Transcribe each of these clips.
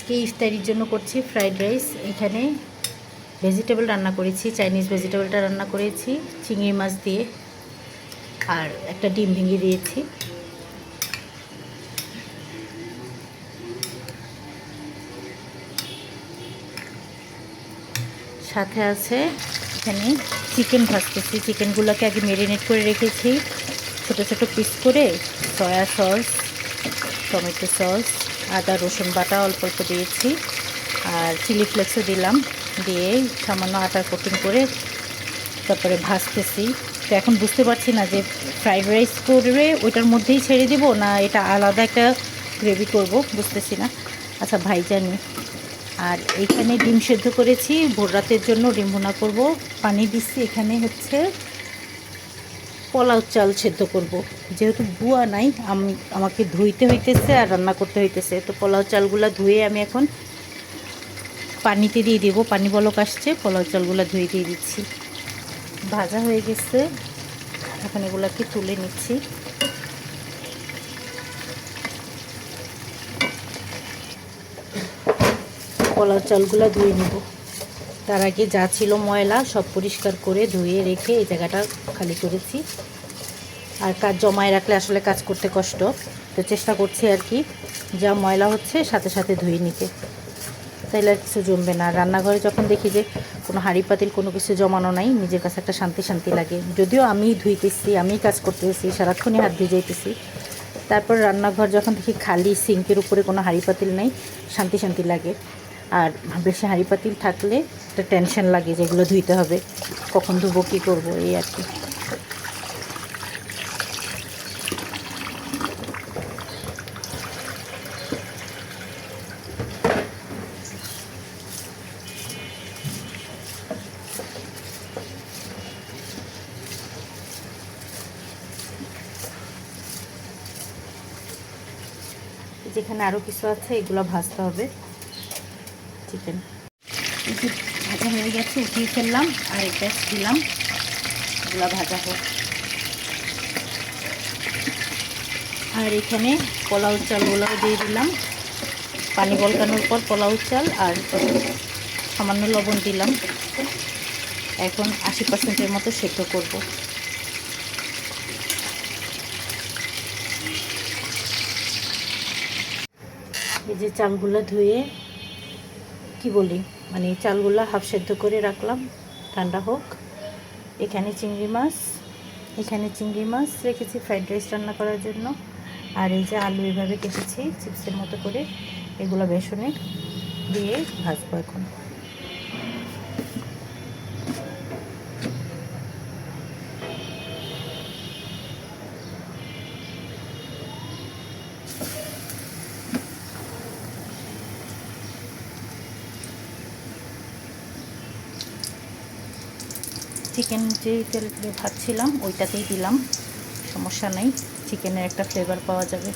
আজকে ইফতারির জন্য করছি ফ্রাইড রাইস। এখানে ভেজিটেবল রান্না করেছি, চাইনিজ ভেজিটেবলটা রান্না করেছি চিংড়ি মাছ দিয়ে, আর একটা ডিম ভেঙে দিয়েছি। সাথে আছে এখানে চিকেন ভাজতেছি। চিকেনগুলোকে আগে ম্যারিনেট করে রেখেছি ছোট ছোট পিস করে। সয়া সস, টমেটো সস, আদা রসুন বাটা অল্প অল্প দিয়েছি, আর চিলি ফ্লেক্সও দিলাম। দিয়ে সামান্য আটা কোটিং করে তারপরে ভাজতেছি। তো এখন বুঝতে পারছি না যে ফ্রাইড রাইস করে ওইটার মধ্যেই ছেড়ে দিব না এটা আলাদা একটা গ্রেভি করব, বুঝতেছি না। আচ্ছা ভাইজানি। আর এইখানে ডিম সেদ্ধ করেছি, ভোর রাতের জন্য ডিম ভুনা করব। পানি দিচ্ছি। এখানে হচ্ছে পোলাও চাল সেদ্ধ করব, যেহেতু বুয়া নাই আমাকে ধুইতে হইতেছে আর রান্না করতে হইতেছে। তো পোলাও চালগুলো ধুয়ে আমি এখন পানিতে দিয়ে দেব। পানি বলক আসছে, পোলাও চালগুলো ধুয়ে দিয়ে দিচ্ছি। ভাজা হয়ে গেছে, এখন এগুলোকে তুলে নিচ্ছি। পোলাও চালগুলো ধুয়ে নেব। তার আগে যা ছিল ময়লা সব পরিষ্কার করে ধুয়ে রেখে এই জায়গাটা খালি করেছি। আর কাজ জমায় রাখলে আসলে কাজ করতে কষ্ট, তো চেষ্টা করছি আর কি যা ময়লা হচ্ছে সাথে সাথে ধুয়ে নিতে, তাইলে আর কিছু জমবে না। রান্নাঘরে যখন দেখি যে কোনো হাঁড়ি পাতিল কোনো কিছু জমানো নাই, নিজের কাছে একটা শান্তি শান্তি লাগে। যদিও আমি ধুইতেছি, আমি কাজ করতেছি, সারাক্ষণই হাত ভিজাইতেছি, তারপর রান্নাঘর যখন দেখি খালি, সিঙ্কের উপরে কোনো হাঁড়ি পাতিল নেই, শান্তি শান্তি লাগে। আর বেশি হাঁড়ি পাতিল থাকলে একটা টেনশন লাগে যেগুলো ধুইতে হবে, কখন ধুবো, কী করবো, এই আর কি। যেখানে আরও কিছু আছে এগুলো ভাজতে হবে। চিকেন ভাজা হয়ে গেছে, উঠিয়ে ফেললাম, আর এটা দিলাম, এগুলো ভাজা হোক। আর এখানে পোলাও চালগুলোও দিয়ে দিলাম। পানি বলকানোর পর পোলাও চাল আর সামান্য লবণ দিলাম। এখন 80% মতো সেদ্ধ করব। এই যে চালগুলো ধুয়ে কি বলি মানে চালগুলো হাফ সেদ্ধ করে রাখলাম, ঠান্ডা হোক। এখানে চিংড়ি মাছ রেখেছি ফ্রাইড রাইস রান্না করার জন্য। আর এই যে আলু এভাবে কেটেছি চিপসের মতো করে, এগুলো বেসনে দিয়ে ভাজবো এখন। চিকেন যে তেল ভাজছিলাম ওইটাতেই দিলাম, সমস্যা নেই, চিকেনের একটা ফ্লেভার পাওয়া যাবে।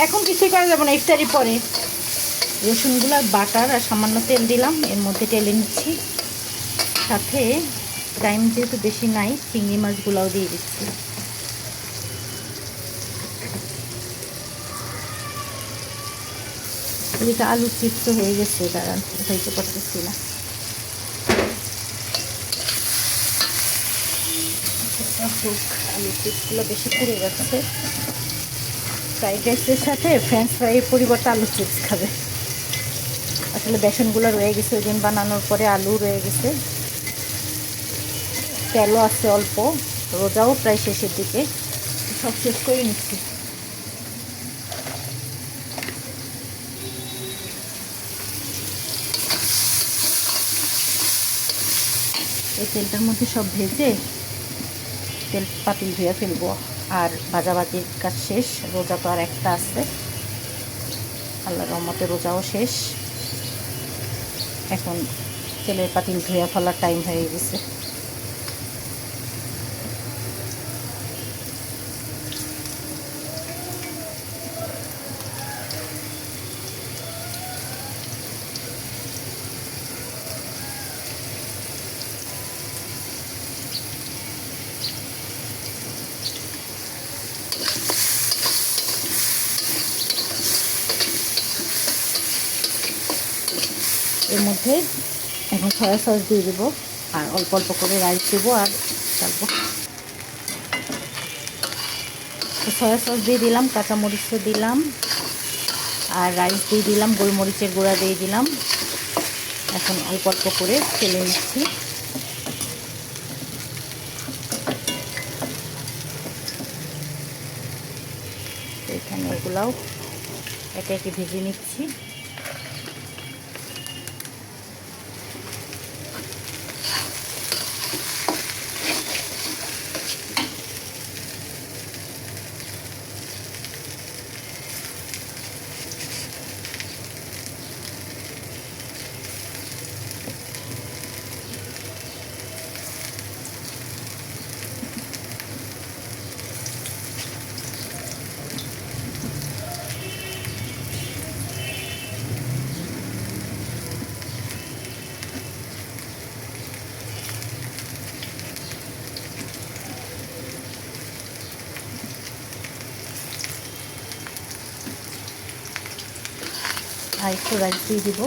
এখন কিছুই করা যাবে না, ইফতারি পরে। রসুনগুলো বাটার আর সামান্য তেল দিলাম, এর মধ্যে টেলে নিচ্ছি। সাথে টাইম যেহেতু বেশি নাই, চিংড়ি মাছগুলোও দিয়ে দিচ্ছি। এদিকে আলু চিপস হয়ে গেছে, দাঁড়ান উঠাইতে পারতেছি না। আলু চিপসগুলো বেশি পুড়ে যাচ্ছে। ফ্রাইড রাইসের সাথে ফ্রেঞ্চ ফ্রাইয়ের পরিবর্তে আলু চিপস খাবে। আসলে বেসনগুলো রয়ে গেছে, ওই দিন বানানোর পরে আলু রয়ে গেছে, তেলও আছে অল্প, রোজাও প্রায় শেষের দিকে, সব শেষ করে নিচ্ছি। এই তেলটার মধ্যে সব ভেজে তেল পাতিল ধুয়ে ফেলবো। আর ভাজাভাজির কাজ শেষ। রোজা তো আর একটা আছে, আল্লাহর রহমতে রোজাও শেষ। এখন তেলের পাতিল ধুয়ে ফেলার টাইম হয়ে গেছে। এর মধ্যে এখন সয়া সস দিয়ে দেবো আর অল্প অল্প করে রাইস দেবো আর চালবো। সয়া সস দিয়ে দিলাম, কাঁচামরিচ দিলাম আর রাইস দিয়ে দিলাম, গোলমরিচের গুঁড়া দিয়ে দিলাম। এখন অল্প অল্প করে ফেলে নিচ্ছি। এখানে এগুলাও একে একে ভেজে নিচ্ছি। আর একটু রাইস দিয়ে দিব।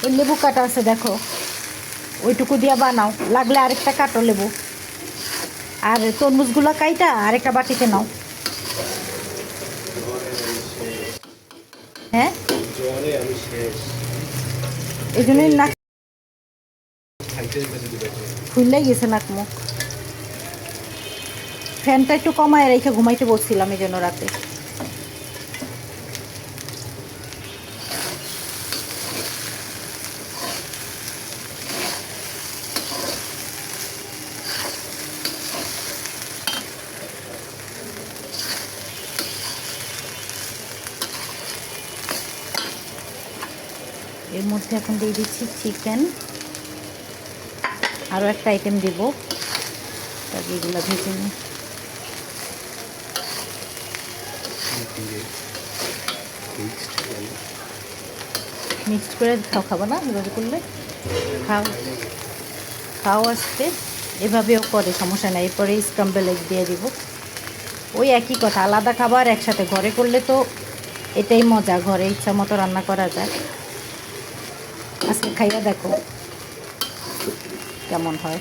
এই লেবু কাটা আছে দেখো, ওইটুকু দিয়ে বানাও, লাগলে আরেকটা কাটো লেবু। আর তরমুজগুলো কাইটা আরেকটা বাটিতে নাও। হ্যাঁ, এই জন্যই নাক খুললেই গেছে নাক মুখ। ফ্যানটা একটু কমায় রেখে ঘুমাইতে বসছিলাম এই জন্য রাতে। এর মধ্যে এখন দিয়ে দিচ্ছি চিকেন। আরও একটা আইটেম দেব, তারপর এগুলো ভেজে নিই। মিক্সড করে খাবো না, এভাবে করলে খাও খাও আসতে। এভাবেও করে, সমস্যা নেই। এরপরে স্ক্রাম্বল এগ দিয়ে দিব। ওই একই কথা, আলাদা খাবার একসাথে। ঘরে করলে তো এটাই মজা, ঘরে ইচ্ছা মতো রান্না করা যায়। আজকে খাইয়া দেখো কেমন হয়।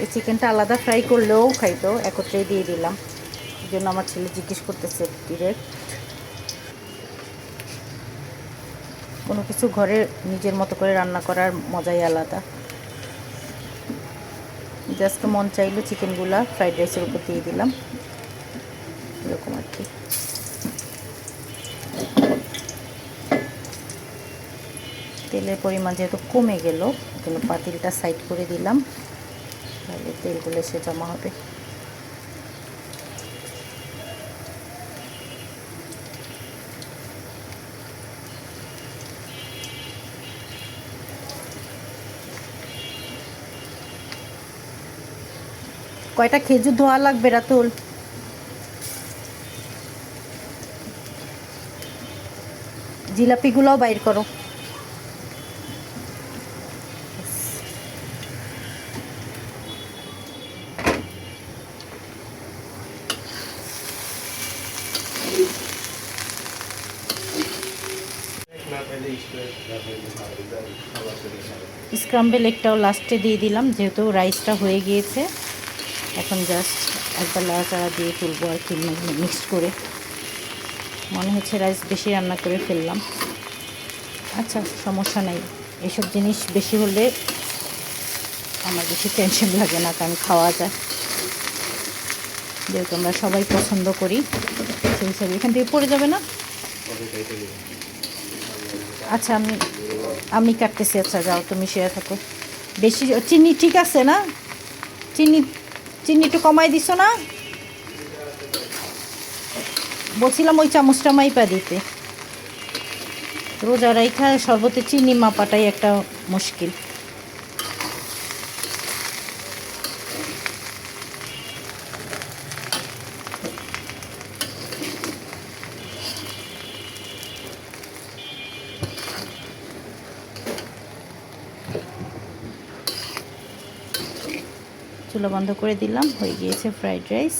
এই চিকেনটা আলাদা ফ্রাই করলেও খাইতো, একত্রেই দিয়ে দিলাম। এই জন্য আমার ছেলে জিজ্ঞেস করতেছে ডিরেক্ট। কোনো কিছু ঘরে নিজের মতো করে রান্না করার মজাই আলাদা। জাস্ট মন চাইলো চিকেনগুলা ফ্রাইড রাইসের উপর দিয়ে দিলাম, এরকম আর কি। তেলের পরিমাণ যেহেতু কমে গেল, এগুলো পাতিলটা সাইড করে দিলাম, তাহলে তেলগুলো এসে জমা হবে। কয়টা খেজুর ধোয়া লাগবে রাতুল? জিলাপিগুলোও বাইর করো। স্ক্রাম্বেল একটাও লাস্টে দিয়ে দিলাম, যেহেতু রাইসটা হয়ে গিয়েছে। এখন জাস্ট একবার লাড়াচাড়া দিয়ে তুলবো আর কি, মিক্সড করে। মনে হচ্ছে রাইস বেশি রান্না করে ফেললাম। আচ্ছা, সমস্যা নাই। এসব জিনিস বেশি হলে আমার বেশি টেনশন লাগে না, কারণ খাওয়া যায়, যেহেতু আমরা সবাই পছন্দ করি সেই হিসাবে। এখান থেকে পড়ে যাবে না? আচ্ছা, আমি কাটতেছি। আচ্ছা যাও, তুমি শুয়ে থাকো। বেশি চিনি ঠিক আছে না? চিনি একটু কমাই দিছো না? বলছিলাম ওই চামচটা মাইপা দিতে। রোজা রাইখা শরবতে চিনি মাপাটাই একটা মুশকিল। চুলা বন্ধ করে দিলাম, হয়ে গিয়েছে ফ্রাইড রাইস।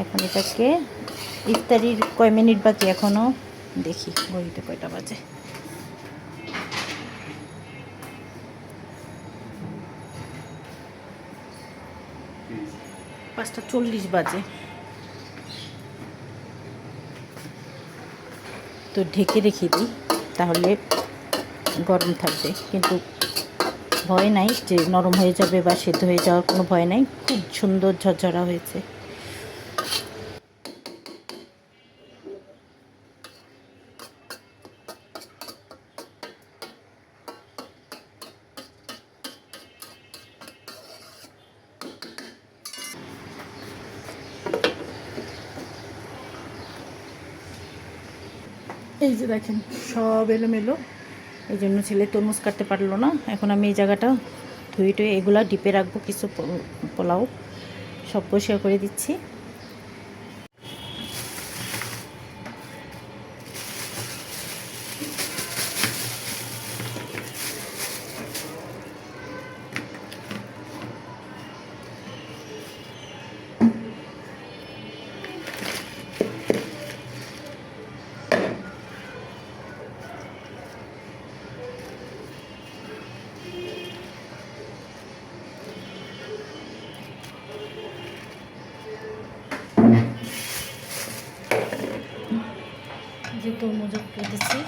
এখন এটাকে, ইফতারির কয় মিনিট বাকি এখনও? দেখি ঘড়িতে কয়টা বাজে। পাঁচটা 40 বাজে। তো ঢেকে রেখে দিই, তাহলে গরম থাকবে। কিন্তু ভয় নাই যে নরম হয়ে যাবে বা সেদ্ধ হয়ে যাওয়ার কোনো ভয় নাই। খুব সুন্দর ঝরঝরা হয়েছে। এই যে দেখেন, সব এলোমেলো, এই জন্য ছেলে তরমুজ কাটতে পারলো না। এখন আমি এই জায়গাটা ধুয়ে টুয়ে এগুলা ডিপে রাখবো। কিছু পোলাও সব পরিষ্কার করে দিচ্ছি। যে তরমুজ কেটেছি,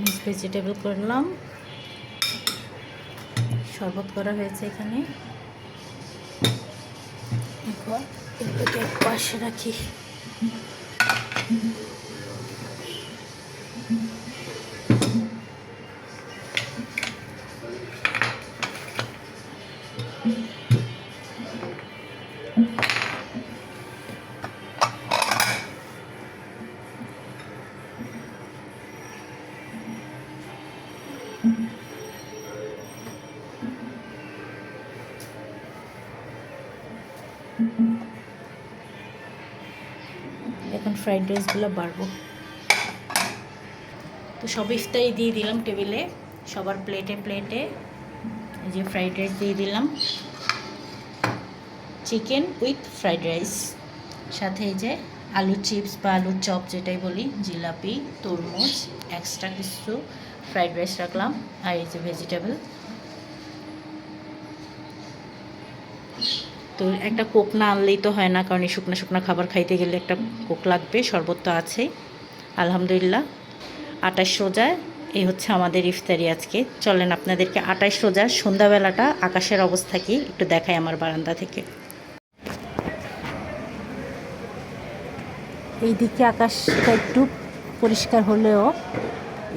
মিক্স ভেজিটেবল করলাম, শরবত করা হয়েছে এখানে। এগুলোকে এক পাশে রাখি। এখন ফ্রাইড রাইসগুলো বাড়বো। তো সব ইফতারি দিয়ে দিলাম টেবিলে, সবার প্লেটে প্লেটে। এই যে ফ্রাইড রাইস দিয়ে দিলাম, চিকেন উইথ ফ্রাইড রাইস, সাথে এই যে আলু চিপস বা আলুর চপ যেটাই বলি, জিলাপি, তরমুজ, এক্সট্রা কিছু ফ্রাইড রাইস রাখলাম, আর এই যে ভেজিটেবল। তো একটা কোক না আনলেই তো হয় না, কারণ এই শুকনো শুকনো খাবার খাইতে গেলে একটা কোক লাগবে। শরবত তো আছেই। আলহামদুলিল্লাহ 28 রোজায় এই হচ্ছে আমাদের ইফতারি আজকে। চলেন আপনাদেরকে 28 রোজার সন্ধ্যাবেলাটা আকাশের অবস্থা কি একটু দেখাই আমার বারান্দা থেকে। এইদিকে আকাশটা একটু পরিষ্কার হলেও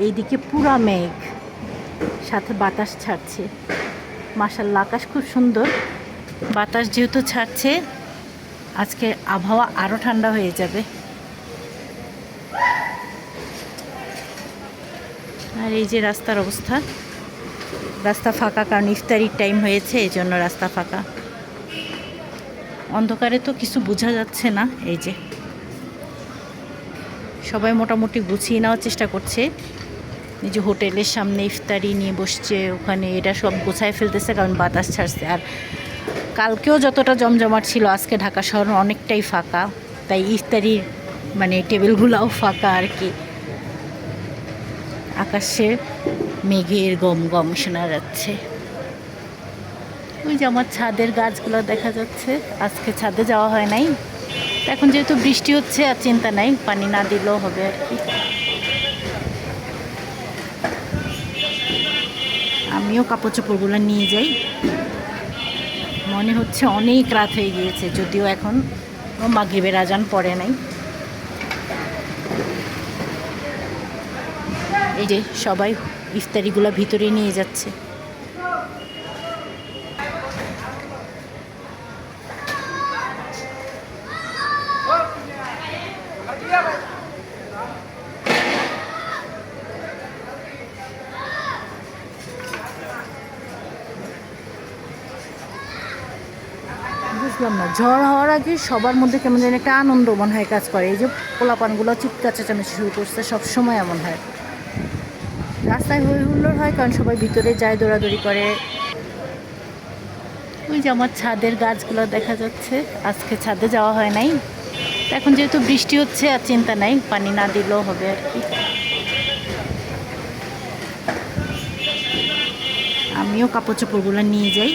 এইদিকে পুরা মেঘ, সাথে বাতাস ছাড়ছে। মাশাআল্লাহ, আকাশ খুব সুন্দর। বাতাস যেহেতু ছাড়ছে, আজকে আবহাওয়া আরও ঠান্ডা হয়ে যাবে। আর এই যে রাস্তার অবস্থা, রাস্তা ফাঁকা, কারণ ইফতারির টাইম হয়েছে, এই জন্য রাস্তা ফাঁকা। অন্ধকারে তো কিছু বোঝা যাচ্ছে না। এই যে সবাই মোটামুটি গুছিয়ে নেওয়ার চেষ্টা করছে। এই যে হোটেলের সামনে ইফতারি নিয়ে বসছে, ওখানে এটা সব গোছায় ফেলতেছে, কারণ বাতাস ছাড়ছে। আর কালকেও যতটা জমজমাট ছিল, আজকে ঢাকা শহর অনেকটাই ফাঁকা, তাই ইফতারির মানে টেবিলগুলোও ফাঁকা আর কি। আকাশে মেঘের গম গম শোনা যাচ্ছে। ওই যে আমার ছাদের গাছগুলো দেখা যাচ্ছে। আজকে ছাদে যাওয়া হয় নাই, এখন যেহেতু বৃষ্টি হচ্ছে আর চিন্তা নাই, পানি না দিলেও হবে আর কি। আমিও কাপড় চোপড়গুলো নিয়ে যাই। মনে হচ্ছে অনেক রাত হয়ে গিয়েছে, যদিও এখন মাগরিবের আজান পড়ে নাই। এই যে সবাই ইফতারিগুলো ভিতরে নিয়ে যাচ্ছে। বুঝলাম না, ঝড় হওয়ার আগে সবার মধ্যে কেমন যেন একটা আনন্দ মনে হয় কাজ করে। এই যে পোলাপানগুলো চিৎকার চেঁচামেচি শুরু করছে, সবসময় এমন হয়। রাস্তায় হই হুল্লোড় হয়, কারণ সবাই ভিতরে যায়, দৌড়াদৌড়ি করে। ওই যে আমার ছাদের গাছগুলো দেখা যাচ্ছে। আজকে ছাদে যাওয়া হয় নাই, এখন যেহেতু বৃষ্টি হচ্ছে আর চিন্তা নাই, পানি না দিলেও হবে আর কি। আমিও কাপড় চোপড়গুলো নিয়ে যাই।